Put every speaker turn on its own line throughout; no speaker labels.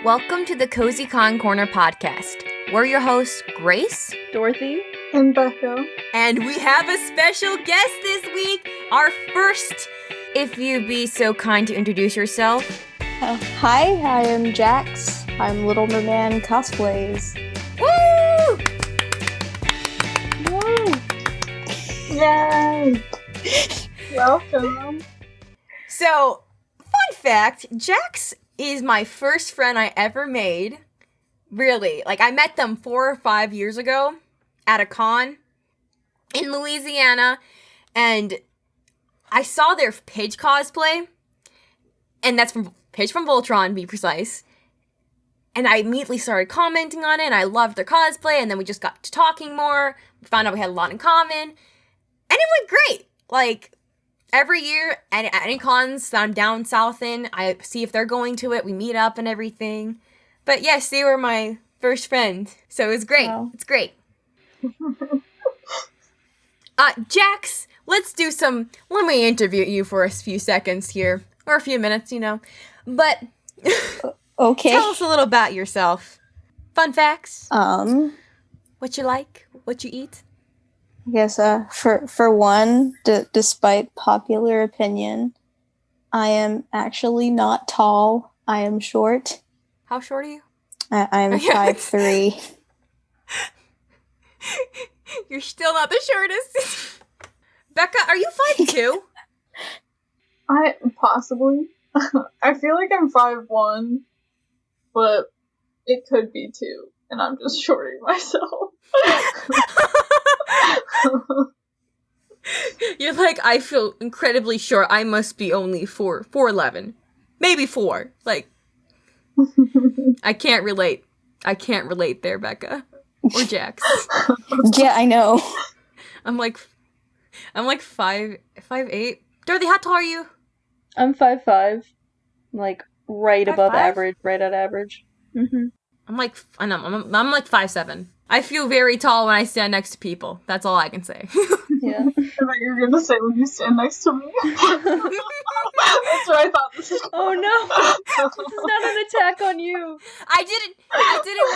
Welcome to the Cozy Con Corner podcast. We're your hosts, Grace,
Dorothy,
and Bekah.
And we have a special guest this week, our first. If you'd be so kind to introduce yourself.
Hi, I am Jax. I'm Little Merman Cosplays.
Woo!
Woo! Yay! Welcome.
So, fun fact, Jax is my first friend I ever made. Really. Like, I met them 4 or 5 years ago at a con in Louisiana, and I saw their Pidge cosplay, and that's from Pidge from Voltron, to be precise. And I immediately started commenting on it, and I loved their cosplay, and then we just got to talking more. We found out we had a lot in common, and it went great. Like, every year, at any cons that I'm down south in, I see if they're going to it, we meet up and everything. But yes, they were my first friend, so it was great. Wow. It's great. Jax, let me interview you for a few seconds here, or a few minutes, But,
okay.
Tell us a little about yourself. Fun facts. What you like, what you eat.
I guess, for one, despite popular opinion, I am actually not tall. I am short.
How short are you?
I'm 5'3".
You're still not the shortest. Bekah, are you 5'2"?
Possibly. I feel like I'm 5'1", but it could be 2, and I'm just shorting myself.
You're like, I feel incredibly short. I must be only 4'11", maybe 4. Like, I can't relate. I can't relate there, Bekah or Jax.
Yeah, I know.
I'm like 5'8". Dorothy, how tall are you?
I'm 5'5", like right
5'5"?
above average, right at average. Mm-hmm.
I'm like 5'7". I feel very tall when I stand next to people. That's all I can say.
Yeah.
I thought you were gonna say when you stand next to me. That's what I thought this was.
Oh no! This is not an attack on you.
I didn't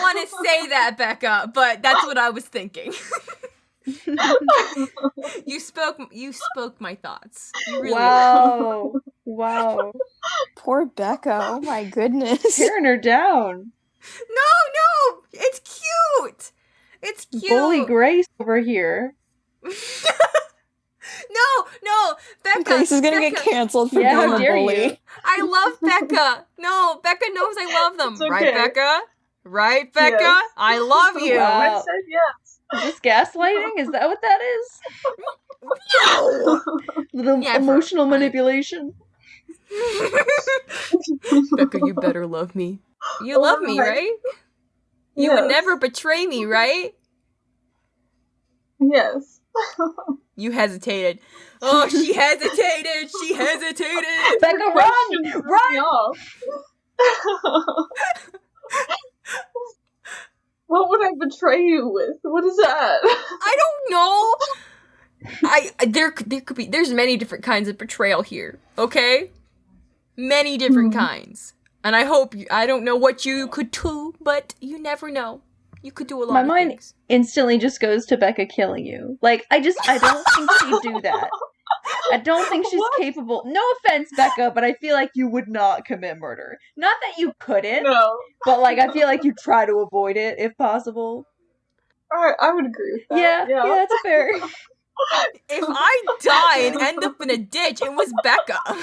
want to say that, Bekah, but that's what I was thinking. You spoke my thoughts. You really
Wow. Wow.
Poor Bekah. Oh my goodness.
Tearing her down.
No, it's cute. It's cute.
Bully Grace over here.
No, Bekah.
Grace is gonna get canceled for
Yeah,
being
how
a
dare
bully.
you.
I love Bekah. No, Bekah knows I love them.
It's okay.
Right, Bekah? Right, Bekah?
Yes.
I love you.
Wow.
I said yes.
Is this gaslighting? Is that what that is?
No.
Little
Yeah,
emotional manipulation.
Bekah, you better love me. You love me, right? You would never betray me, right?
Yes.
You hesitated. Oh, she hesitated. She hesitated.
Bekah, run! Run!
What would I betray you with? What is that?
I don't know. There could be. There's many different kinds of betrayal here. Okay, many different kinds. And I don't know what you could do, but you never know. You could do a lot
My
of
mind
things.
instantly just goes to Bekah killing you. Like, I don't think she'd do that. I don't think she's capable. No offense, Bekah, but I feel like you would not commit murder. Not that you couldn't,
No.
but like I feel like you try to avoid it if possible.
I would agree with that.
Yeah, that's fair.
If I die and end up in a ditch, it was Bekah.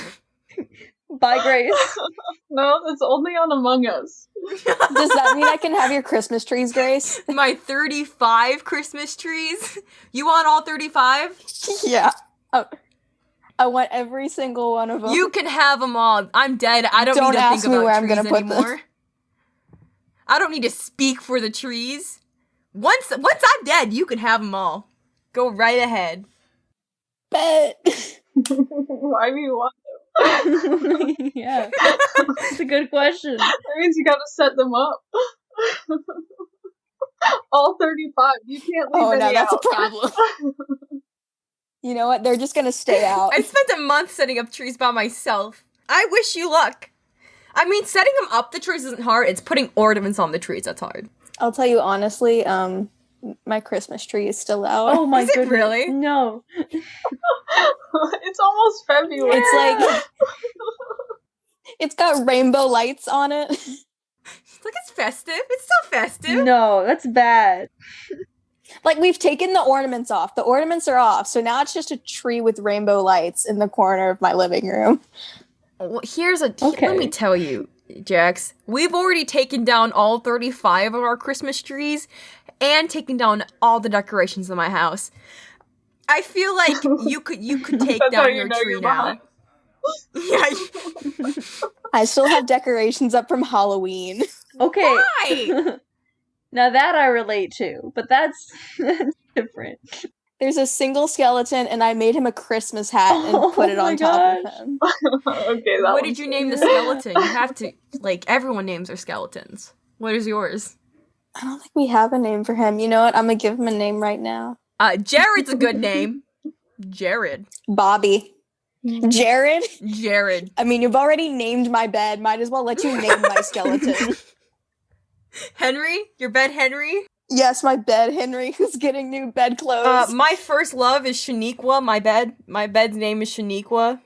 Bye, Grace.
No, it's only on Among Us.
Does that mean I can have your Christmas trees, Grace?
My 35 Christmas trees. You want all 35?
Yeah. Oh, I want every single one of them.
You can have them all. I'm dead. I don't need to
ask
think
me
about
where I'm
trees
gonna put
anymore.
them.
I don't need to speak for the trees. Once I'm dead, you can have them all. Go right ahead.
Bet.
Why do you want them?
Yeah. It's a good question.
That means you gotta set them up. All 35. You can't leave any
that's
out.
a problem. You know what? They're just gonna stay out.
I spent a month setting up trees by myself. I wish you luck. I mean, setting them up the trees isn't hard. It's putting ornaments on the trees that's hard.
I'll tell you honestly, my Christmas tree is still out.
Oh my
Is it
goodness.
really?
No.
It's almost February.
It's like it's got rainbow lights on it.
Look, it's festive. It's still festive.
No, that's bad.
Like we've taken the ornaments off. The ornaments are off, so now it's just a tree with rainbow lights in the corner of my living room.
Well,
Okay.
let me tell you, Jax. We've already taken down all 35 of our Christmas trees and taken down all the decorations in my house. I feel like you could take
That's how
down
you
your
know
tree
you're
now.
behind.
Yeah.
I still have decorations up from Halloween.
Okay.
Why?
Now that I relate to, but that's different.
There's a single skeleton, and I made him a Christmas hat and
Oh
put it
my
on top of
gosh.
him.
Okay, that
What
one's
did you name the skeleton? You have to, like, everyone names their skeletons. What is yours?
I don't think we have a name for him. You know what? I'm gonna give him a name right now.
Jared's a good name. Jared.
Bobby. Jared?
Jared.
I mean, you've already named my bed. Might as well let you name my skeleton.
Henry? Your bed Henry?
Yes, my bed, Henry, who's getting new bedclothes.
My first love is Shaniqua, my bed. My bed's name is Shaniqua.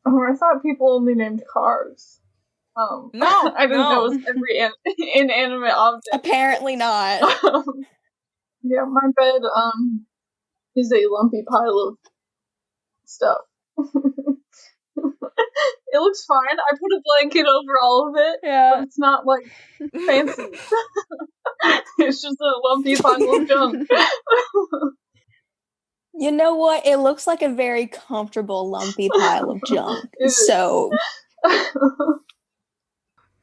Oh, I thought people only named cars.
No,
I didn't know
no.
it was every inanimate object.
Apparently not.
Yeah, my bed is a lumpy pile of stuff. It looks fine. I put a blanket over all of it, but
Yeah.
it's not like fancy. It's just a lumpy pile of junk.
You know what? It looks like a very comfortable, lumpy pile of junk.
It is.
So,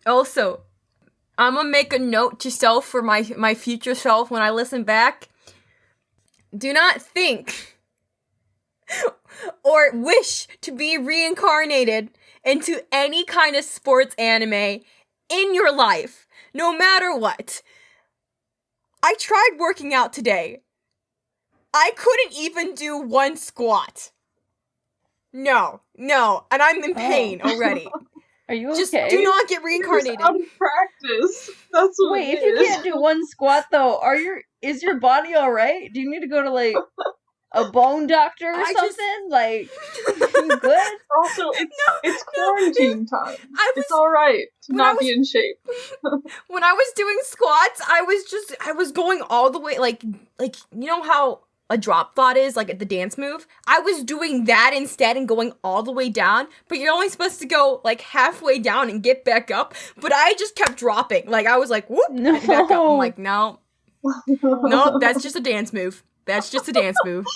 Also, I'm gonna make a note to self for my future self when I listen back. Do not think or wish to be reincarnated into any kind of sports anime in your life, no matter what. I tried working out today. I couldn't even do one squat. No, and I'm in pain already.
Are you
Just
okay?
do not get
Just
reincarnated.
out of practice. That's what
Wait,
it
if you
is.
can't do one squat though, is your body alright? Do you need to go to like a bone doctor or
I
something?
just-
Like, you good?
Also, it's quarantine time.
I
It's
was
alright to
when
not
I
be in shape.
when I was doing squats, I was going all the way like you know how a drop thought is like at the dance move? I was doing that instead and going all the way down, but you're only supposed to go like halfway down and get back up, but I just kept dropping. Like I was like, whoop, and back up. I'm like, no, that's just a dance move. That's just a dance move.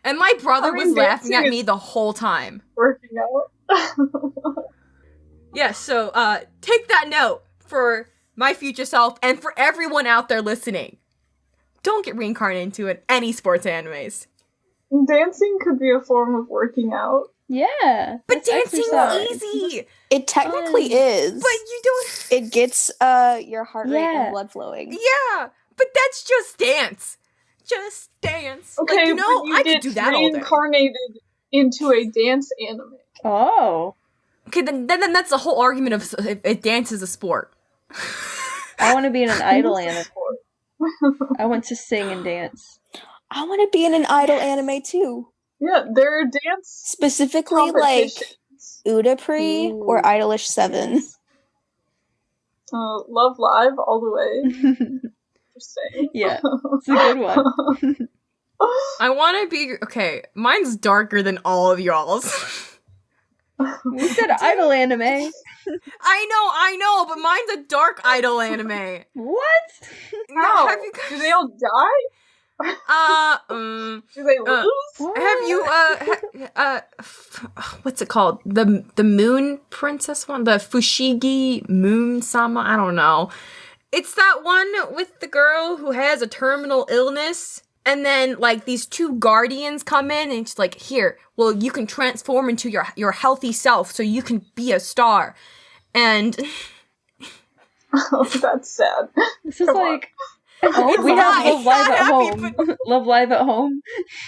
And my brother
I mean,
was laughing at
dancing
me the whole time.
Working out.
Yeah, so take that note for my future self and for everyone out there listening. Don't get reincarnated into any sports animes.
Dancing could be a form of working out.
Yeah.
But
that's
dancing's
exercise.
easy.
it technically is.
But you don't.
It gets your heart rate
Yeah.
and blood flowing.
Yeah, but that's just dance. Just dance.
Okay,
like, you know,
but you
I
get
could do that all day.
reincarnated into a dance anime.
Oh.
Okay, then that's the whole argument of if dance is a sport.
I want to be in an idol
Who's
anime.
for?
I want to sing and dance.
I want to be in an idol anime too.
Yeah, there are dance
Specifically, like
competitions.
Udapri or
Ooh.
Idolish 7.
Love Live all the way. Just saying.
Yeah, it's a good one.
I want to be okay. Mine's darker than all of y'all's.
We said idol anime.
I know, but mine's a dark idol anime.
What?
How?
Have you
Do they all die? Do they lose?
have you what's it called? The Moon Princess one, the Fushigi Moon Sama. I don't know. It's that one with the girl who has a terminal illness. And then, like, these two guardians come in and it's like, here, well, you can transform into your healthy self so you can be a star. And
Oh, that's sad.
This is
Come on.
like
It's
we have
not.
Love Live
It's
at
not
home.
happy,
Love Live at home.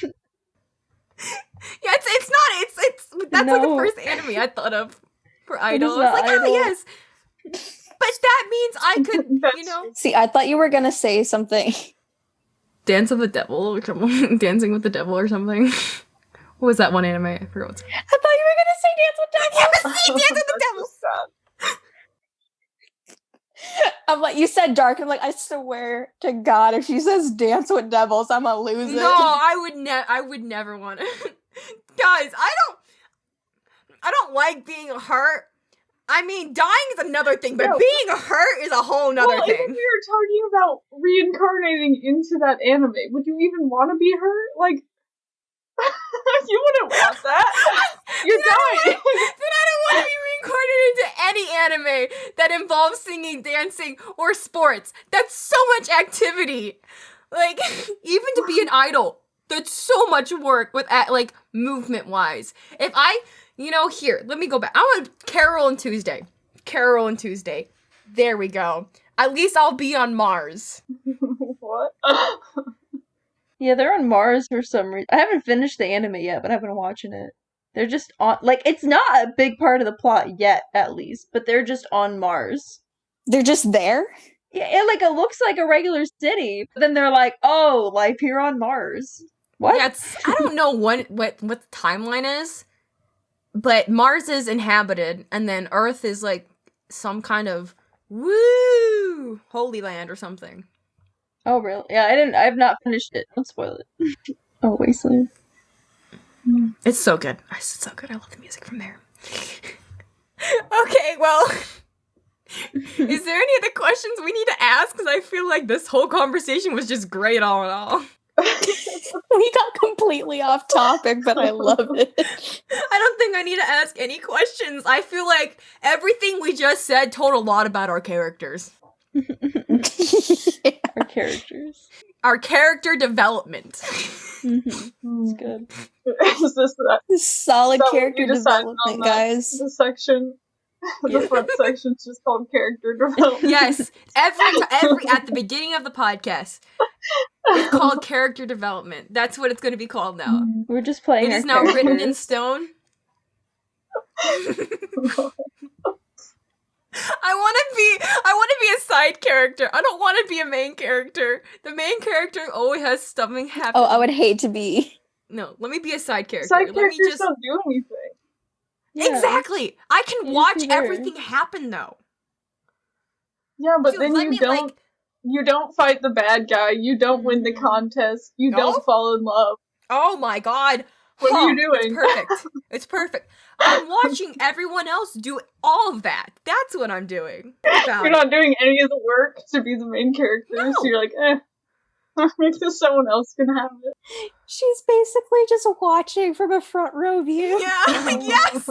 yeah, it's not. It's that's like the
No.
first anime I thought of for
is
Idol. I was
not
like,
Idol.
oh, yes. that means I could,
That's-
See, I thought you were gonna say something.
Dance with the Devil or something. Dancing with the Devil or something. What was that one anime? I forgot what's.
I thought you were gonna say Dance with Devils.
See, Dance with the
That's
Devil.
just sad.
I'm like, you said dark. I'm like, I swear to God, if she says Dance with Devils, I'm gonna lose it.
No, I would never want to. Guys, I don't like being hurt. I mean, dying is another thing, but
No.
being hurt is a whole nother
Well, even
thing.
we were talking about reincarnating into that anime. Would you even want to be hurt? Like, you wouldn't want that. You're dying.
Then I don't want to be reincarnated into any anime that involves singing, dancing, or sports. That's so much activity. Like, even to be an idol, that's so much work with, like, movement-wise. If I, here, let me go back. I want Carol and Tuesday. There we go. At least I'll be on Mars.
What?
Yeah, they're on Mars for some reason. I haven't finished the anime yet, but I've been watching it. They're just on, like, it's not a big part of the plot yet, at least, but they're just on Mars.
They're just there?
Yeah, it looks like a regular city, but then they're like, oh, life here on Mars. What?
Yeah, I don't know what the timeline is, but Mars is inhabited, and then Earth is like some kind of holy land or something.
Oh, really? Yeah, I've not finished it. Don't spoil it. Oh, Wasteland.
It's so good. It's so good. I love the music from there. Okay, well, is there any other questions we need to ask? Because I feel like this whole conversation was just great all in all.
We got completely off topic, but I love it.
I don't think I need to ask any questions. I feel like everything we just said told a lot about our characters.
Our characters.
Our character development.
It's good.
Is this that?
Solid
So
character
we decided
development,
on
guys.
The section, the front section's just called character development.
Yes, every at the beginning of the podcast, it's called character development. That's what it's going to be called now.
We're just playing
It
our
is now written in
characters.
stone. I want to be a side character. I don't want to be a main character. The main character always has something happen.
Oh, I would hate to be.
No, let me be a side character.
Side
Let me
characters
just
don't do anything.
Yeah.
Exactly. I can
You
watch
see there.
everything happen though.
Yeah, but
Dude,
then
let
you
me,
don't.
like-
You don't fight the bad guy. You don't win the contest. You
No?
don't fall in love.
Oh my god.
What are you
It's
doing?
perfect. It's perfect. I'm watching everyone else do all of that. That's what I'm doing. About
You're not doing any of the work to be the main character,
No.
so you're like, maybe someone else can have it.
She's basically just watching from a front row view.
Yeah, yes.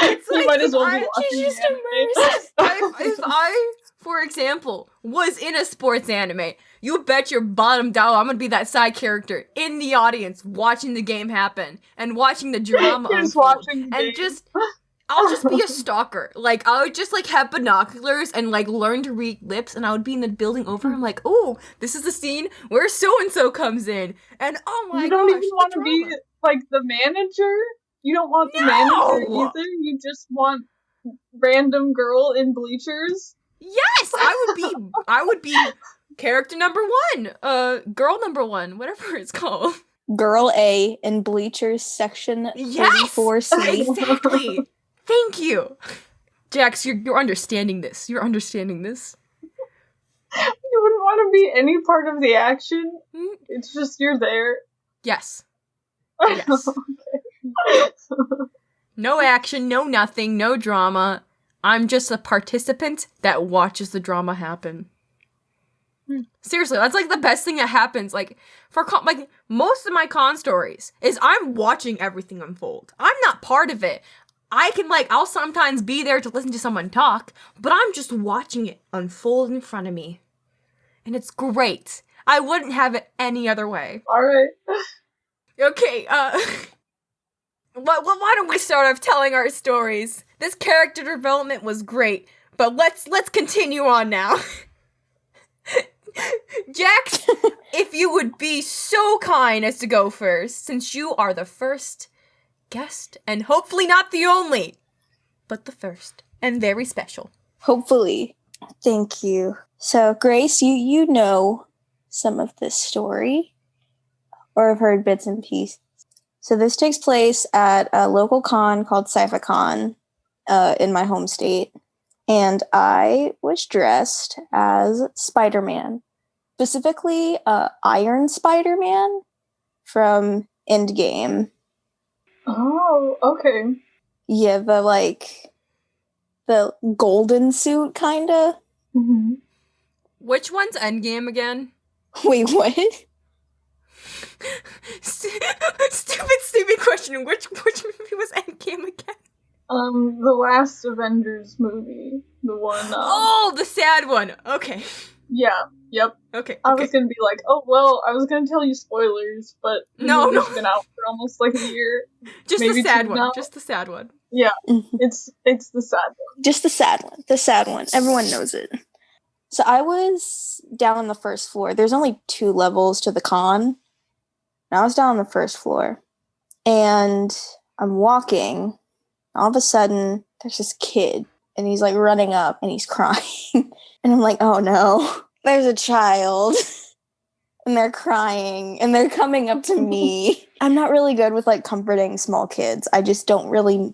It's
You
like
might as
if
well
I-
be watching
She's just
the anime.
immersed.
if I, for example, was in a sports anime, you bet your bottom dollar I'm gonna be that side character in the audience watching the game happen and watching the drama
You're just
unfold.
watching the
And
game.
just I'll just be a stalker. Like I would just like have binoculars and like learn to read lips, and I would be in the building over. I'm like, oh, this is the scene where so and so comes in, and oh my
You don't
gosh,
even
the
want to be
drama.
like the manager. You don't want the
No!
manager either. You just want random girl in bleachers.
Yes, I would be character number 1, girl number 1, whatever it's called.
Girl A in Bleachers section
Yes!
34C.
Exactly. Thank you. Jax, you're understanding this. You're understanding this.
You wouldn't want to be any part of the action.
Mm,
It's just you're there.
Yes. Yes. No action, no nothing, no drama. I'm just a participant that watches the drama happen. Seriously, that's like the best thing that happens. Like like most of my con stories is I'm watching everything unfold. I'm not part of it. I can I'll sometimes be there to listen to someone talk, but I'm just watching it unfold in front of me. And it's great. I wouldn't have it any other way.
Alright.
Okay, why don't we start off telling our stories? This character development was great, but let's continue on now. Jax, if you would be so kind as to go first, since you are the first guest, and hopefully not the only, but the first, and very special.
Hopefully. Thank you. So, Grace, you know some of this story, or have heard bits and pieces. So this takes place at a local con called SciFiCon in my home state. And I was dressed as Spider-Man. Specifically, Iron Spider-Man from Endgame.
Oh, okay.
Yeah, the golden suit, kinda.
Mm-hmm.
Which one's Endgame again?
Wait, what?
Stupid question. Which movie was Endgame again?
The last Avengers movie. The one,
Oh, the sad one. Okay.
Yeah, yep.
Okay.
I was gonna be like, oh, well, I was gonna tell you spoilers, but the movie's been out for almost like a year.
Just
maybe
the sad
2
one.
now.
Just the sad one.
Yeah,
Mhm.
it's the sad one.
Just the sad one. The sad one. Everyone knows it. So I was down on the first floor. There's only 2 levels to the con. And I was down on the first floor. And I'm walking. All of a sudden, there's this kid. And he's like running up and he's crying. And I'm like, oh no, there's a child. And they're crying. And they're coming up to me. I'm not really good with like comforting small kids. I just don't really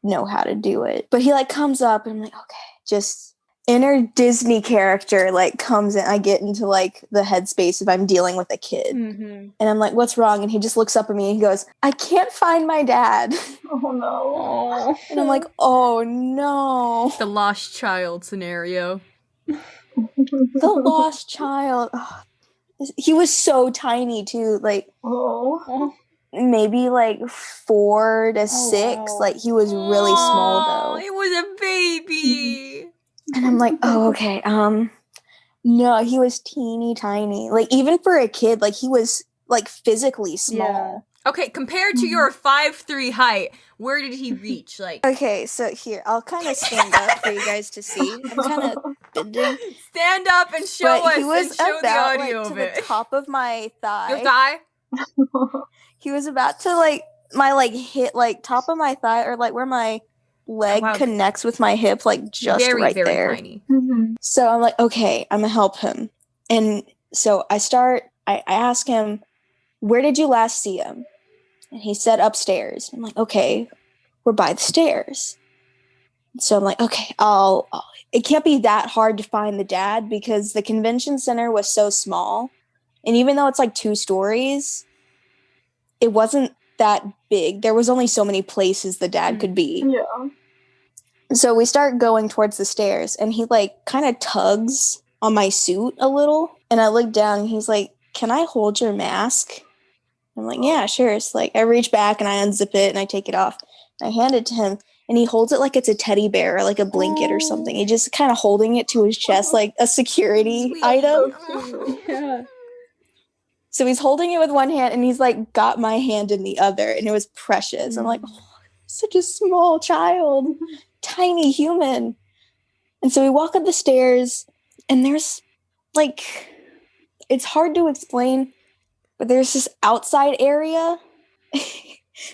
know how to do it. But he like comes up and I'm like, okay, just inner Disney character like comes in. I get into like the headspace if I'm dealing with a kid.
Mm-hmm.
And I'm like, what's wrong? And he just looks up at me and he goes, I can't find my dad.
Oh no.
Oh.
And I'm like, oh no.
The lost child scenario.
The lost child. Ugh. He was so tiny too, like
Oh.
maybe like 4 to 6.
wow.
Like he was really small though.
He was a baby.
And I'm like, oh, okay. No, he was teeny tiny. Like even for a kid, like he was like physically small.
Okay, compared to your 5'3" height, where did he reach? Like,
Okay, so here, I'll kind of stand up for you guys to see. I'm kind of bending.
stand up and show
But
us
he was
and show the
about
audio
like, to
of
the
it.
top of my thigh.
Your thigh?
He was about to like my like hit like top of my thigh or like where my leg
wow.
connects with my hip, like just
very,
right
very
there.
tiny.
Mm-hmm.
So I'm like, okay, I'm gonna help him. And so I ask him, where did you last see him? And he said upstairs. I'm like, okay, we're by the stairs. So I'm like, okay, it can't be that hard to find the dad because the convention center was so small. And even though it's like 2 stories, it wasn't that big. There was only so many places the dad could be.
Yeah.
So we start going towards the stairs and he like kind of tugs on my suit a little. And I look down and he's like, can I hold your mask? I'm like, yeah, sure. It's like I reach back and I unzip it and I take it off. I hand it to him and he holds it like it's a teddy bear or like a blanket or something. He just kind of holding it to his chest like a security
Sweet.
item.
Yeah.
So he's holding it with one hand and he's like got my hand in the other and it was precious. I'm like, oh, such a small child, tiny human. And so we walk up the stairs and there's like, it's hard to explain, but there's this outside area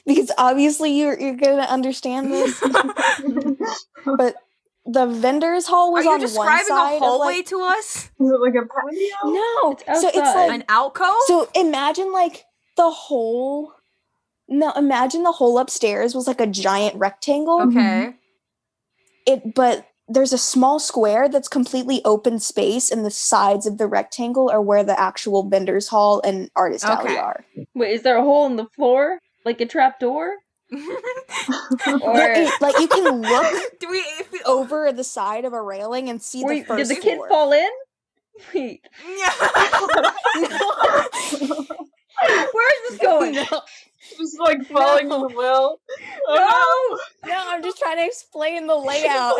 because obviously you're going to understand this. But the vendor's hall was
Are you
on one
describing
side
a hallway
of like,
to us?
Is it like a patio?
no.
It's
So it's
outside.
like
An alcove?
so imagine like imagine the whole upstairs was like a giant rectangle.
Okay.
But there's a small square that's completely open space and the sides of the rectangle are where the actual vendor's hall and artist alley
Okay.
are.
Wait, is there a hole in the floor? Like a trap door? Or
Like you can look
Do we? If we
over the side of a railing and see the
did
first
the kid
floor.
fall in? Wait, where is this going?
No,
Just like falling in the well. Oh
no, I'm just trying to explain the layout.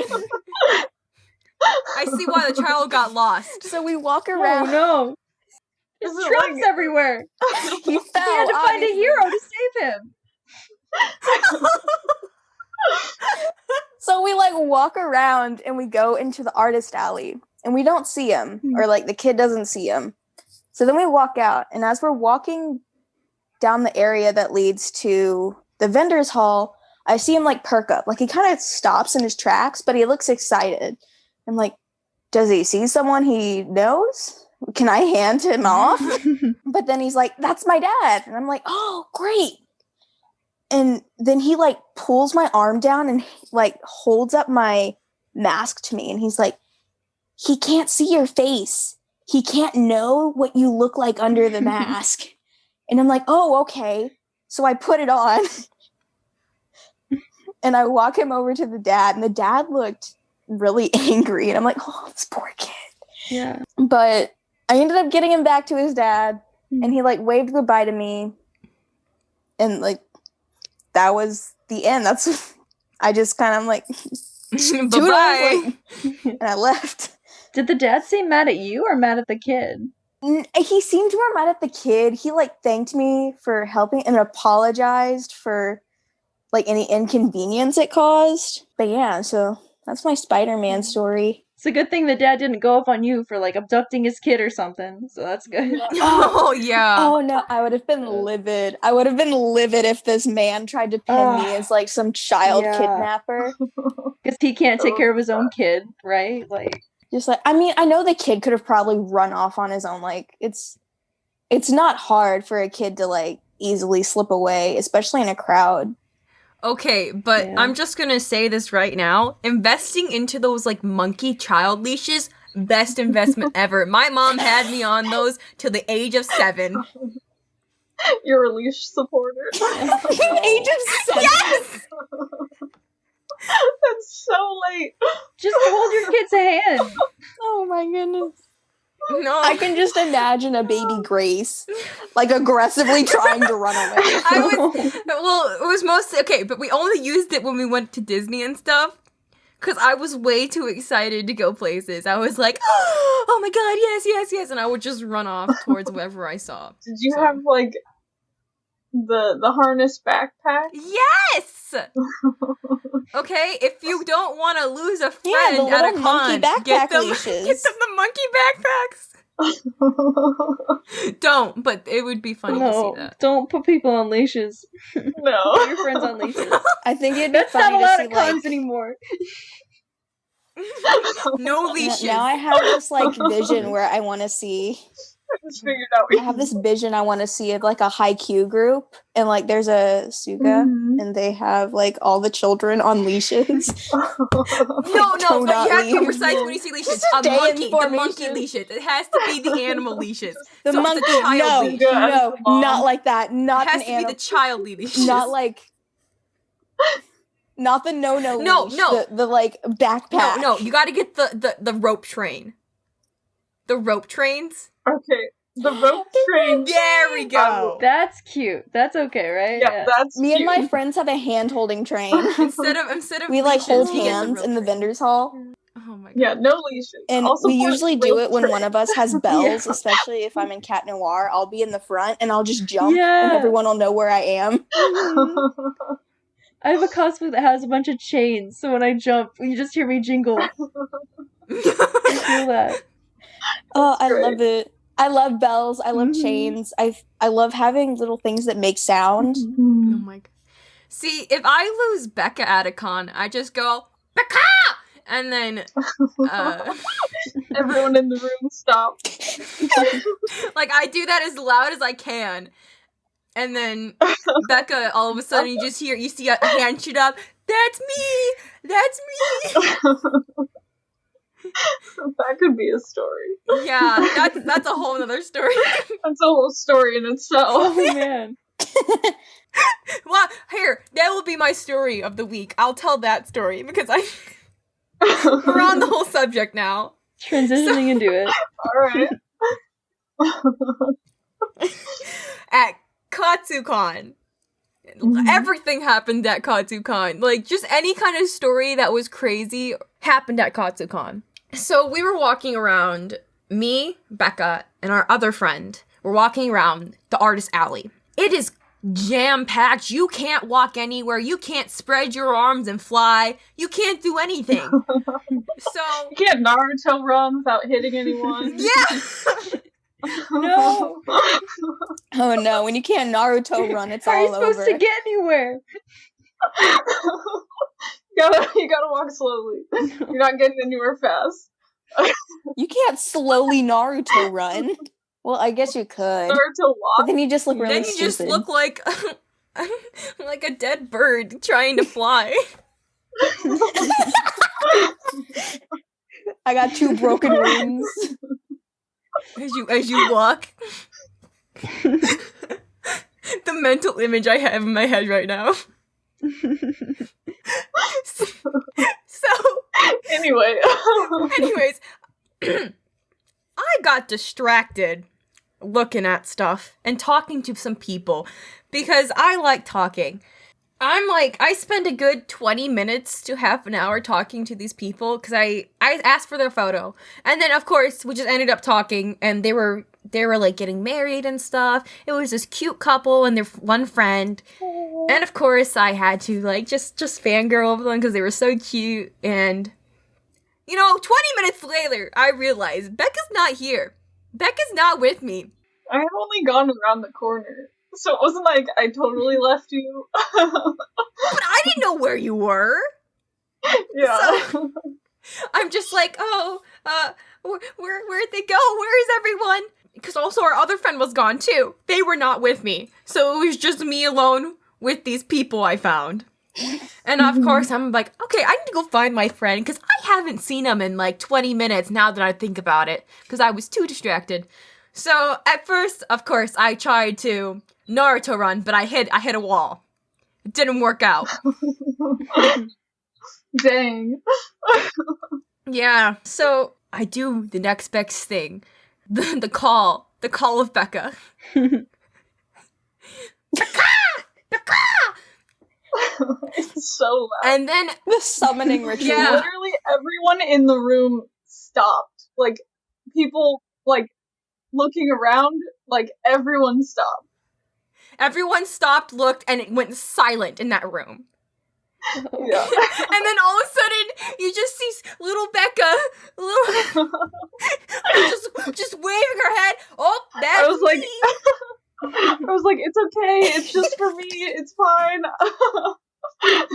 I see why the child got lost.
So we walk
Oh
around.
no.
Is
There's
it
traps
like-
everywhere.
He fell.
He had to find a
obviously.
hero to save him.
So we like walk around and we go into the artist alley and we don't see him or like the kid doesn't see him. So then we walk out and as we're walking down the area that leads to the vendor's hall, I see him like perk up. Like he kind of stops in his tracks, but he looks excited. I'm like, does he see someone he knows? Can I hand him off? But then he's like, that's my dad. And I'm like, oh, great. And then he like pulls my arm down and like holds up my mask to me. And he's like, he can't see your face. He can't know what you look like under the mask. And I'm like, oh, okay. So I put it on. And I walk him over to the dad. And the dad looked really angry. And I'm like, oh, this poor kid.
Yeah.
But I ended up getting him back to his dad. And he like waved goodbye to me. And like, that was the end. That's, I just kind of like,
Bye-bye.
and I left.
Did the dad seem mad at you or mad at the kid?
He seemed more mad at the kid. He like thanked me for helping and apologized for like any inconvenience it caused. But yeah, so that's my Spider-Man story.
It's a good thing the dad didn't go up on you for like abducting his kid or something. So that's good.
Oh, yeah.
Oh no, I would have been livid. I would have been livid if this man tried to pin me as like some child kidnapper.
Because he can't take care of his own kid, right? Like,
just like, I mean, I know the kid could have probably run off on his own. Like, it's not hard for a kid to like easily slip away, especially in a crowd.
Okay, but I'm just gonna say this right now. Investing into those, like, monkey child leashes, best investment ever. My mom had me on those till the age of 7.
You're a leash supporter.
Age of 7?
Yes!
That's so late.
just hold your kid's hand.
Oh my goodness.
No.
I can just imagine a baby Grace, like, aggressively trying to run away.
It was mostly, okay, but we only used it when we went to Disney and stuff. Because I was way too excited to go places. I was like, oh my god, yes, yes, yes. And I would just run off towards wherever I saw.
Did you have, like, the harness backpack?
Yes! Okay, if you don't want to lose a friend
the
at a
little
con,
monkey backpack
get them
leashes.
the monkey backpacks. Don't, but it would be funny to see that.
Don't put people on leashes.
No.
Put your friends on leashes.
I think it'd be
That's
funny
not allowed
to
at
see,
cons
like,
anymore.
No leashes.
now I have this, like, vision where I want to see...
I just figured out.
I have this vision I want to see of, like, a haiku group, and, like, there's a Suga, and they have, like, all the children on leashes.
No, but you have to be precise when you see leashes.
Just
The monkey
formation.
leashes. It has to be the animal leashes.
The
So it's
monkey,
a child leash.
no, not like that. Not
It has
an
to be
animal.
the child leashes.
Not like... Not the no
No,
leash,
no.
the like backpack.
No, you gotta get the rope train. The rope trains?
Okay, the rope train.
There we go.
That's cute. That's okay, right?
Yeah, that's
Me
cute.
and my friends have a hand holding train.
Instead of
We like
leashes,
hold
you get
hands
rope
in the
train.
vendors hall,
Oh my god.
Yeah, no leashes.
and
Also
we
for
usually do
rope
it when
train.
one of us has bells, especially if I'm in Cat Noir. I'll be in the front and I'll just jump, and everyone will know where I am.
I have a cosplay that has a bunch of chains, so when I jump, you just hear me jingle. I feel that.
Oh, I
great.
love it. I love bells. I love
Mhm.
chains. I love having little things that make sound.
Oh my god. See, if I lose Bekah at a con, I just go, Bekah! And then,
Everyone in the room stop.
like, I do that as loud as I can. And then, Bekah, all of a sudden, you see a hand shoot up. That's me! That's me!
That could be a story.
Yeah, that's a whole other story.
That's a whole story in itself.
Oh man.
Well, here, that will be my story of the week. I'll tell that story because we're on the whole subject now.
Transitioning into it.
Alright.
At KatsuCon. Everything happened at KatsuCon. Like, just any kind of story that was crazy happened at KatsuCon. So we were walking around, me, Bekah, and our other friend were walking around the artist alley. It is jam-packed. You can't walk anywhere. You can't spread your arms and fly. You can't do anything. So...
You can't Naruto run without hitting anyone.
Yeah!
No.
Oh no, when you can't Naruto run, it's
How are you
all
supposed
over.
to get anywhere?
You gotta walk slowly. You're not getting anywhere fast.
You can't slowly Naruto run. Well, I guess you could.
Naruto
But
walk.
then you just look really
Then you
stupid.
just look like like a dead bird trying to fly.
I got 2 broken wings.
As you walk. The mental image I have in my head right now. So anyways, I got distracted looking at stuff and talking to some people because I like talking. I spend a good 20 minutes to half an hour talking to these people because I asked for their photo. And then, of course, we just ended up talking and they were like getting married and stuff. It was this cute couple and their one friend. And of course, I had to like just fangirl over them because they were so cute. And, 20 minutes later, I realized Bekah's not here. Bekah's not with me.
I had only gone around the corner, so it wasn't like I totally left you.
But I didn't know where you were.
Yeah.
So, I'm just like, where'd they go? Where is everyone? Because also our other friend was gone too. They were not with me. So it was just me alone with these people I found. And of course, I'm like, okay, I need to go find my friend because I haven't seen him in like 20 minutes now that I think about it because I was too distracted. So at first, of course, I tried to Naruto run, but I hit a wall. It didn't work out.
Dang.
Yeah, so I do the next best thing. The call of Bekah. Bekah!
It's so loud.
And then
The summoning ritual.
Yeah.
Literally everyone in the room stopped. Like, people, like, looking around, like, everyone stopped.
everyone stopped, looked, and it went silent in that room.
Yeah.
And then all of a sudden, you just see little Bekah, just waving her head. Oh, that's
I was like,
me.
I was like, it's okay, it's just for me, it's fine.
I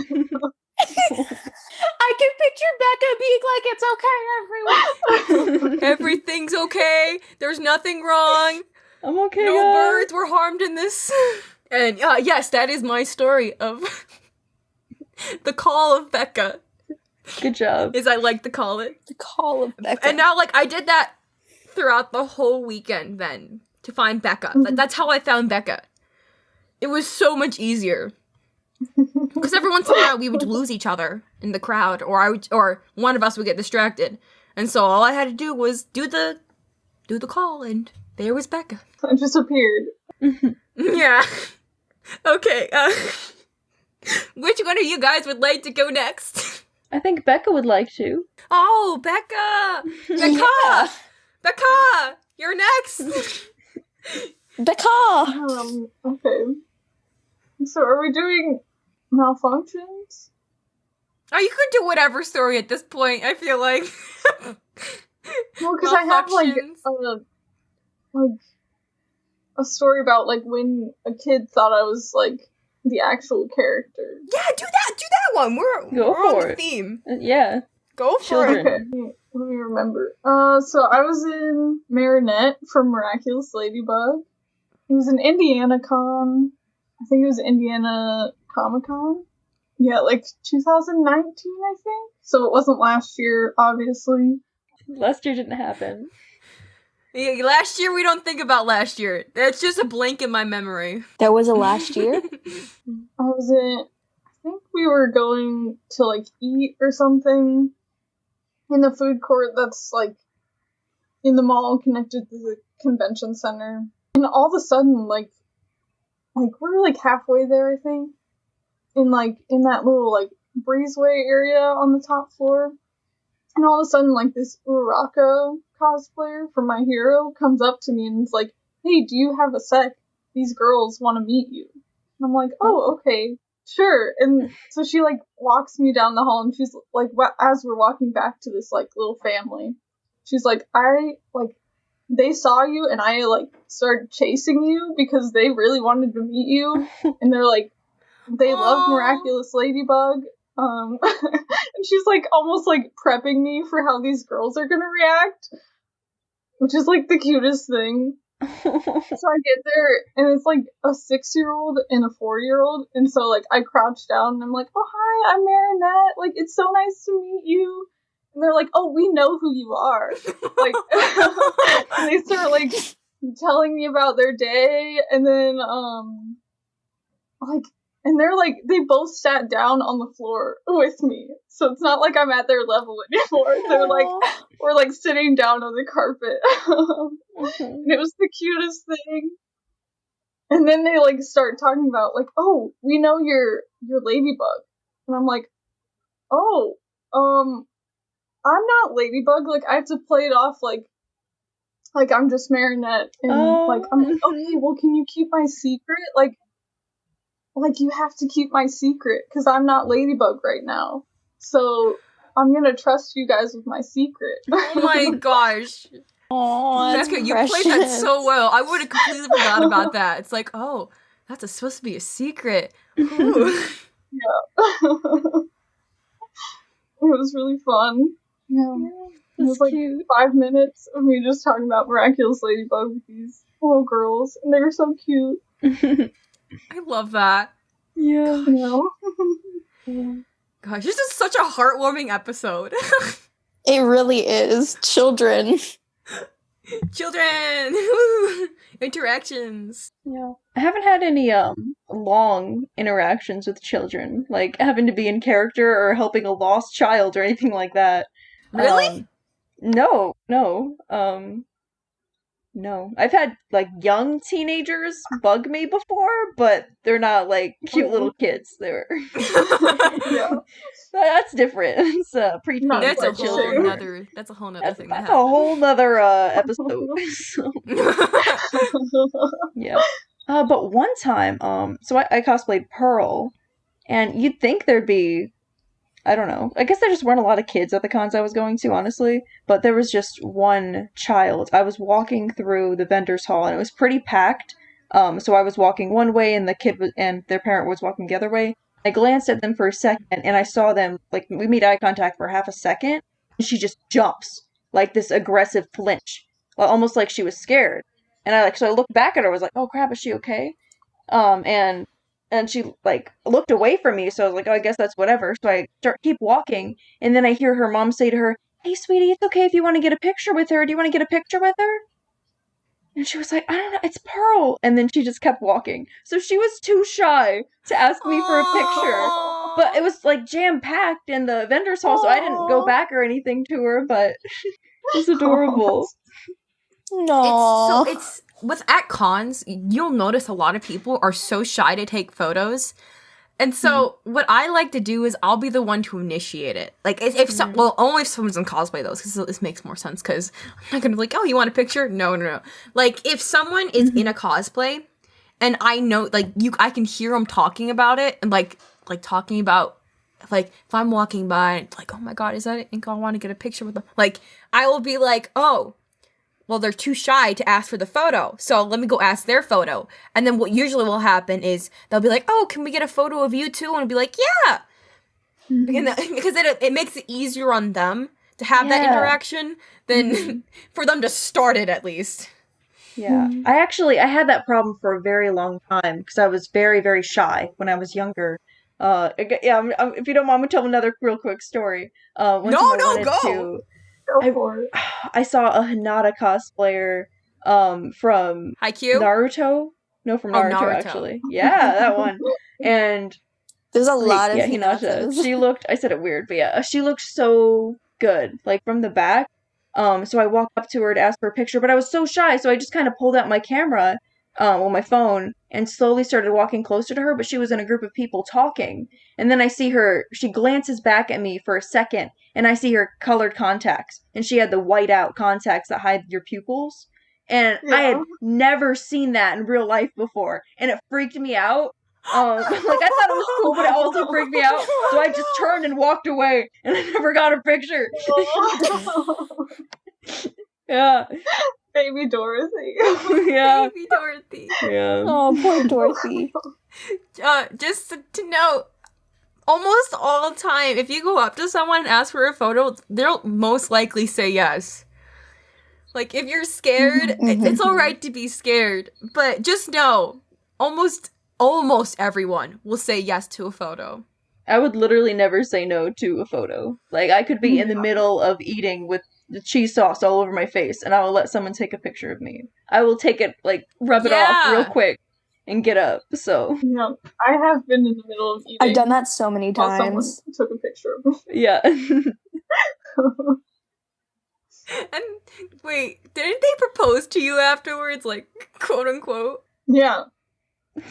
can picture Bekah being like, it's okay, everyone.
Everything's okay. There's nothing wrong.
I'm okay,
No
guys.
birds were harmed in this. And yes, that is my story of the call of Bekah,
Good job.
as I like to call it.
The call of Bekah.
And now, I did that throughout the whole weekend then to find Bekah. That's how I found Bekah. It was so much easier. Because every once in a while we would lose each other in the crowd, or one of us would get distracted. And so all I had to do was do the call, and there was Bekah.
I just appeared.
Yeah. Okay, which one of you guys would like to go next?
I think Bekah would like to.
Oh, Bekah! Bekah!
Yeah.
Bekah! You're next!
Bekah!
Okay. So are we doing malfunctions?
Oh, you could do whatever story at this point, I feel like.
Well, because I have
Malfunctions.
a story about like when a kid thought I was like the actual character.
Yeah, do that one. We're
Go
on
for
the
it.
theme.
Yeah.
Go for
Children.
it.
Okay, let me remember. So I was in Marinette from Miraculous Ladybug. It was an Indiana Con. I think it was Indiana Comic Con. Yeah, like 2019, I think. So it wasn't last year, obviously.
Last year didn't happen.
Yeah, last year, we don't think about last year. That's just a blank in my memory.
That was a last year?
I think we were going to like eat or something in the food court that's like in the mall connected to the convention center. And all of a sudden, like we're like halfway there, I think. In that little like breezeway area on the top floor. And all of a sudden, like this Uraraka cosplayer from My Hero comes up to me and is like, "Hey, do you have a sec? These girls want to meet you." And I'm like, "Oh, okay, sure." And so she like walks me down the hall, and she's like, as we're walking back to this like little family, she's like, they saw you, and I like started chasing you because they really wanted to meet you, and they're like, they love
Aw.
Miraculous Ladybug. and she's like almost like prepping me for how these girls are gonna react, which is like the cutest thing. So I get there, and it's like a 6-year-old and a 4-year-old, and so like I crouch down, and I'm like, "Oh hi, I'm Marinette. Like it's so nice to meet you." And they're like, "Oh, we know who you are." Like, and they start like telling me about their day, and then like, and they're like, they both sat down on the floor with me, so it's not like I'm at their level anymore. They're like, we're like sitting down on the carpet. And it was the cutest thing. And then they like start talking about like, "Oh, we know you're Ladybug," and I'm like, "Oh, I'm not Ladybug. Like I have to play it off like I'm just Marinette." And like I'm like, "Okay, well, can you keep my secret? Like you have to keep my secret because I'm not Ladybug right now. So I'm gonna trust you guys with my secret."
Oh my gosh.
Oh, that's
Becca, you
precious.
played that so well. I would have completely forgot about that. It's like, oh, that's supposed to be a secret. Ooh.
Yeah. It was really fun. Yeah. It was like
cute.
5 minutes of me just talking about Miraculous Ladybug with these little girls, and they were so cute.
I love that.
Yeah.
You know?
Gosh, this is such a heartwarming episode.
It really is. Children.
Children! Interactions.
Yeah. I haven't had any long interactions with children, like having to be in character or helping a lost child or anything like that.
Really?
No. No. I've had like young teenagers bug me before, but they're not like cute little kids. They're
Yeah.
That's different. It's preteen.
Not
That's a
quite
whole
sure.
nother. That's a whole nother thing.
That's a whole nother episode. So, yeah. But one time, so I cosplayed Pearl, and you'd think there'd be, I don't know, I guess there just weren't a lot of kids at the cons I was going to, honestly, but there was just one child. I was walking through the vendor's hall, and it was pretty packed, so I was walking one way, and the kid and their parent was walking the other way. I glanced at them for a second, and I saw them, like, we made eye contact for half a second, and she just jumps, like this aggressive flinch, almost like she was scared. And so I looked back at her, I was like, "Oh crap, is she okay?" And she, like, looked away from me, so I was like, "Oh, I guess that's whatever." So I keep walking, and then I hear her mom say to her, "Hey, sweetie, it's okay if you want to get a picture with her. Do you want to get a picture with her?" And she was like, "I don't know, it's Pearl." And then she just kept walking. So she was too shy to ask me for a picture. But it was, like, jam-packed in the vendor's hall, so I didn't go back or anything to her, but it was adorable.
No.
It's with at cons, you'll notice a lot of people are so shy to take photos. And so what I like to do is I'll be the one to initiate it. Like if well, only if someone's in cosplay though, because this makes more sense. Because I'm not gonna be like, "Oh, you want a picture?" No. Like if someone is in a cosplay, and I know, like I can hear them talking about it, and like talking about, like if I'm walking by, and like, "Oh my god, is that Ink? I want to get a picture with them." Like I will be like, "Oh, well, they're too shy to ask for the photo, so let me go ask their photo." And then what usually will happen is they'll be like, "Oh, can we get a photo of you too?" And I'll be like, "Yeah." Because it makes it easier on them to have that interaction than for them to start it, at least.
Yeah. I had that problem for a very long time because I was very, very shy when I was younger. If you don't mind, I'm gonna tell another real quick story.
Go!
For it.
I saw a Hinata cosplayer from
Haikyuu?
Naruto. No, from Naruto, actually. Yeah, that one. And
there's a lot of
Hinata.
Hinatas.
I said it weird, but yeah, she looked so good, like from the back. So I walked up to her to ask for a picture, but I was so shy, so I just kind of pulled out my camera on my phone and slowly started walking closer to her, but she was in a group of people talking. And then I see her, she glances back at me for a second, and I see her colored contacts, and she had the white out contacts that hide your pupils. And I had never seen that in real life before, and it freaked me out. Like, I thought it was cool, but it also freaked me out. So I just turned and walked away, and I never got a picture. Yeah.
Baby Dorothy.
Yeah.
Baby Dorothy.
Yeah.
Oh, poor Dorothy.
Just to note, almost all the time, if you go up to someone and ask for a photo, they'll most likely say yes. Like, if you're scared, it's alright to be scared. But just know, almost everyone will say yes to a photo.
I would literally never say no to a photo. Like, I could be in the middle of eating with the cheese sauce all over my face, and I will let someone take a picture of me. I will take it, like, rub it off real quick and get up, so.
Yeah, I have been in the middle of eating.
I've done that so many
while someone
times.
took a picture of me.
Yeah.
And wait, didn't they propose to you afterwards, like, quote unquote?
Yeah.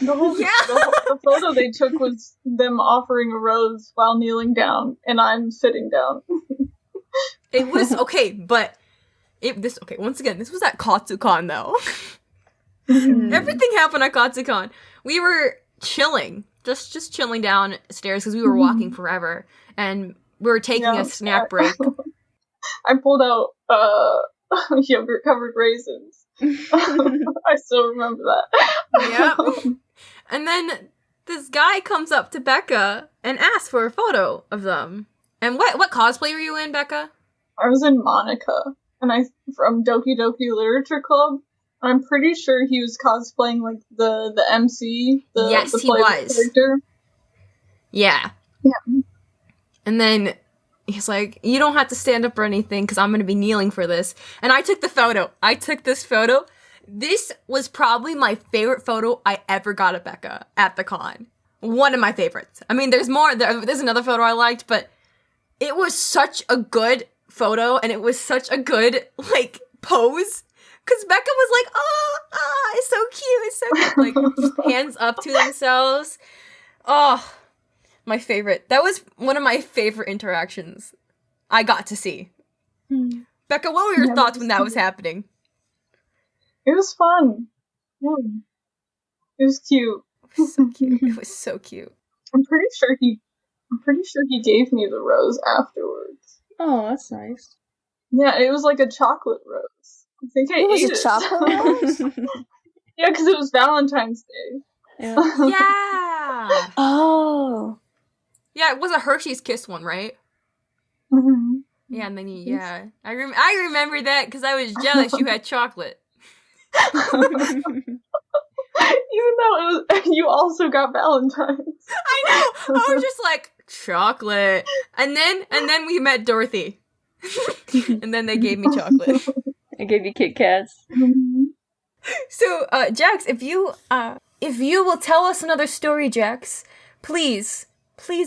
The photo they took was them offering a rose while kneeling down, and I'm sitting down.
It was okay, but once again, this was at Katsucon though. Everything happened at Katsucon. We were chilling, just chilling downstairs because we were walking forever, and we were taking a snack break.
I pulled out yogurt covered raisins. I still remember that.
Yeah. And then this guy comes up to Bekah and asks for a photo of them. And what cosplay were you in, Bekah?
I was in Monica, and from Doki Doki Literature Club. I'm pretty sure he was cosplaying like the MC,
yes,
the
he was.
Character.
Yeah.
Yeah.
And then he's like, you don't have to stand up or anything because I'm going to be kneeling for this. And I took the photo. I took this photo. This was probably my favorite photo I ever got at Bekah at the con. One of my favorites. I mean, there's more. There's another photo I liked, but it was such a good photo and it was such a good, like, pose. Because Bekah was like, it's so cute. It's so cute. Like, hands up to themselves. Oh, my favorite. That was one of my favorite interactions I got to see. Bekah, what were your thoughts when that was happening?
It was fun. Yeah. It was cute.
It was so cute. It was so cute.
I'm pretty sure he gave me the rose afterwards.
Oh, that's nice.
Yeah, it was like a chocolate rose. I think I ate it.
It was a chocolate rose?
Yeah, because it was Valentine's Day.
Yeah.
Yeah.
Oh.
Yeah, it was a Hershey's Kiss one, right?
Mm-hmm.
Yeah, and then I remember that because I was jealous you had chocolate.
Even though you also got Valentine's.
I know. I was just like chocolate, and then we met Dorothy, and then they gave me chocolate.
I gave you Kit Kats.
So, Jax, if you will tell us another story, Jax, please,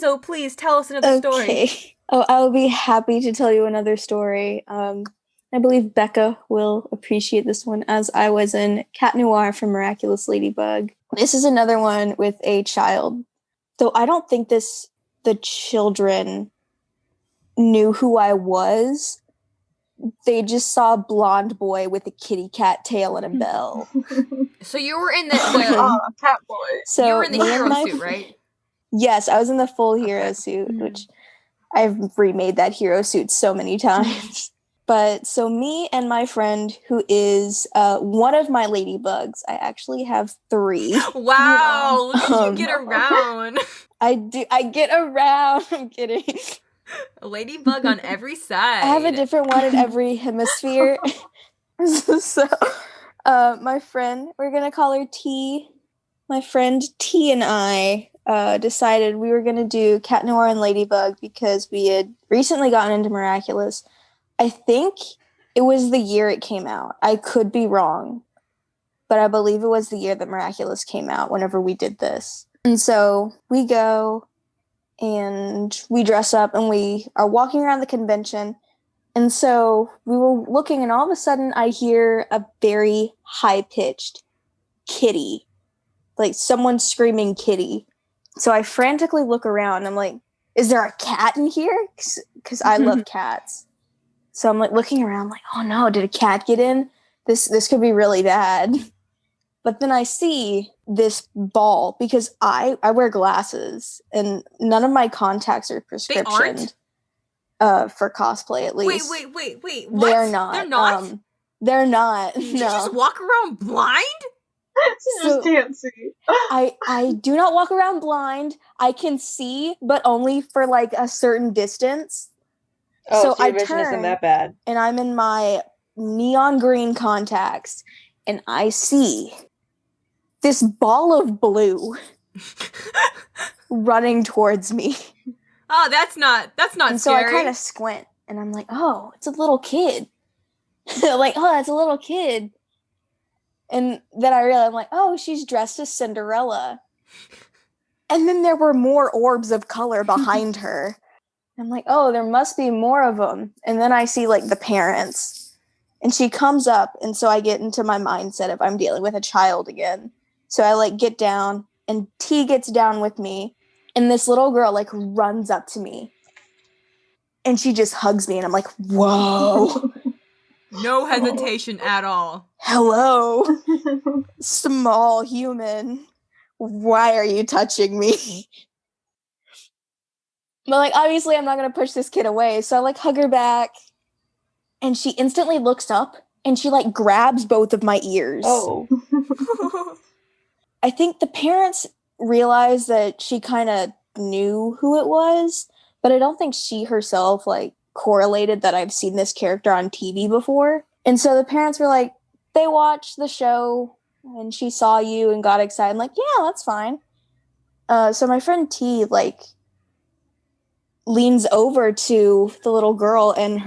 oh please, tell us another story.
Okay. Oh, I will be happy to tell you another story. I believe Bekah will appreciate this one, as I was in Cat Noir from Miraculous Ladybug. This is another one with a child. Though I don't think the children knew who I was. They just saw a blonde boy with a kitty cat tail and a bell.
So you were in the
Cat Boy.
So
you were in the
me and
hero
my-
suit, right?
Yes, I was in the full hero suit, which I've remade that hero suit so many times. But so me and my friend, who is one of my ladybugs, I actually have 3.
Wow, look at you get around.
I do. I get around. I'm kidding.
A ladybug on every side.
I have a different one in every hemisphere. So, my friend, we're gonna call her T. My friend T and I decided we were gonna do Cat Noir and Ladybug because we had recently gotten into Miraculous. I think it was the year it came out. I could be wrong, but I believe it was the year that Miraculous came out whenever we did this. And so we go and we dress up and we are walking around the convention. And so we were looking and all of a sudden I hear a very high-pitched kitty, like someone screaming kitty. So I frantically look around. I'm like, is there a cat in here? Because I love cats. So I'm like looking around like, oh no, did a cat get in? This could be really bad. But then I see this ball because I wear glasses and none of my contacts are prescriptioned. For cosplay at least.
Wait. What?
They're not.
They're not?
They're not.
Did you
No.
just walk around blind?
You just can't see.
I do not walk around blind. I can see, but only for like a certain distance.
Oh, so
I
your vision isn't
turn,
that bad.
and I'm in my neon green contacts, and I see this ball of blue running towards me.
Oh, that's not
And so
scary.
I kind of squint, and I'm like, oh, it's a little kid. Like, oh, that's a little kid. And then I realized, I'm like, oh, she's dressed as Cinderella. And then there were more orbs of color behind her. I'm like, oh, there must be more of them. And then I see like the parents. And she comes up, and so I get into my mindset of I'm dealing with a child again. So I like get down, and T gets down with me, and this little girl like runs up to me. And she just hugs me, and I'm like, whoa.
No hesitation at all.
Hello, small human. Why are you touching me? But like, obviously I'm not going to push this kid away. So I like hug her back, and she instantly looks up, and she like grabs both of my ears.
Oh.
I think the parents realized that she kind of knew who it was, but I don't think she herself like correlated that I've seen this character on TV before. And so the parents were like, they watched the show and she saw you and got excited. I'm like, yeah, that's fine. So my friend T like leans over to the little girl and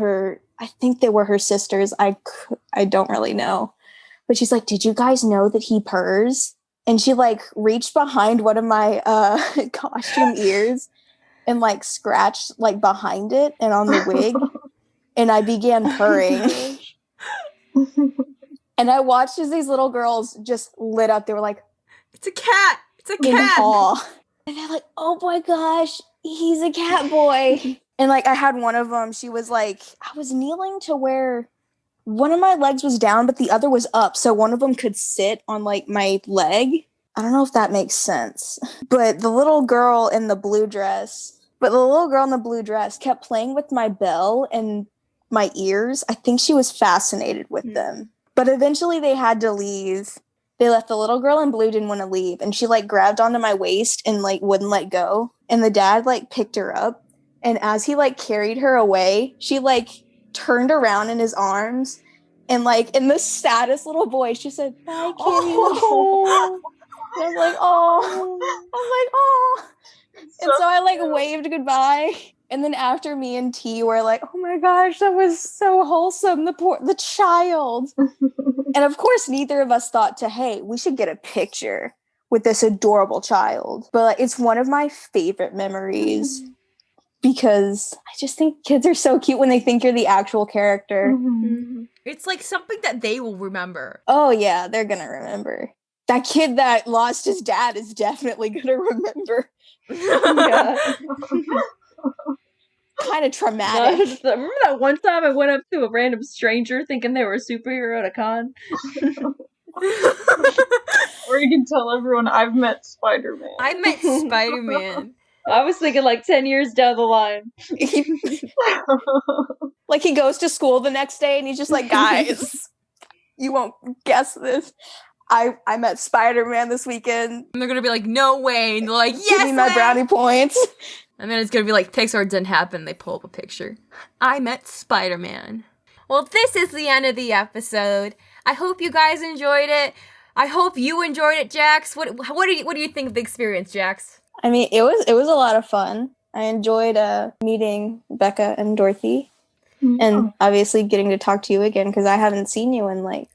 I think they were her sisters. I don't really know. But she's like, did you guys know that he purrs? And she like reached behind one of my costume ears and like scratched like behind it and on the wig. And I began purring. And I watched as these little girls just lit up. They were like,
it's a cat. It's a
in
cat.
awe. And they're like, oh my gosh, he's a cat boy. And like I had one of them, she was like, I was kneeling to where one of my legs was down, but the other was up. So one of them could sit on like my leg. I don't know if that makes sense. But the little girl in the blue dress kept playing with my bell and my ears. I think she was fascinated with them. But eventually they had to leave. They left. The little girl in blue didn't want to leave. And she like grabbed onto my waist and like wouldn't let go. And the dad like picked her up. And as he like carried her away, she like turned around in his arms. And like in the saddest little voice, she said, bye, kitty. Oh. And I was like, oh. And so I like waved goodbye. And then after me and T were like, oh my gosh, that was so wholesome. The child. And of course, neither of us thought hey, we should get a picture with this adorable child. But like, it's one of my favorite memories because I just think kids are so cute when they think you're the actual character.
It's like something that they will remember.
Oh yeah, they're gonna remember. That kid that lost his dad is definitely gonna remember.
Yeah.
Kind of traumatic.
Remember that one time I went up to a random stranger thinking they were a superhero at a con?
Or you can tell everyone I've met Spider-Man.
I met Spider-Man.
I was thinking like 10 years down the line.
Like he goes to school the next day and he's just like, guys, you won't guess this. I met Spider-Man this weekend.
And they're gonna be like, no way. And they're like, yes!
Give me my brownie points.
And then it's gonna be like, Pixar didn't happen. They pull up a picture. I met Spider-Man. Well, this is the end of the episode. I hope you guys enjoyed it. I hope you enjoyed it, Jax. What do you think of the experience, Jax?
I mean, it was a lot of fun. I enjoyed meeting Bekah and Dorothy. And obviously getting to talk to you again because I haven't seen you in like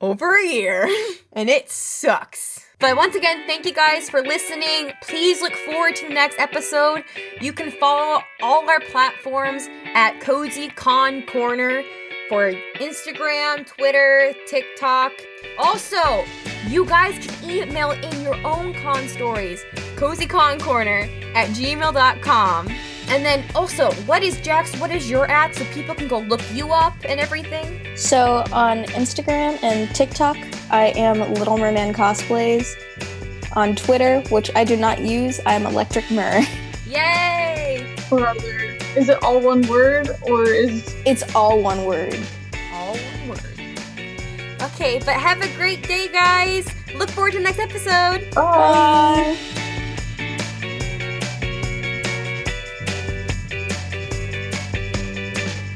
over a year. And it sucks. But once again, thank you guys for listening. Please look forward to the next episode. You can follow all our platforms at Cozy Con Corner for Instagram, Twitter, TikTok. Also, you guys can email in your own con stories, cozyconcorner@gmail.com. And then also, what is your at so people can go look you up and everything?
So on Instagram and TikTok, I am Little Merman Cosplays. On Twitter, which I do not use, I'm Electric Mer.
Yay!
Is it all one word or is...
It's all one word.
All one word. Okay, but have a great day, guys. Look forward to the next episode.
Bye.
Bye.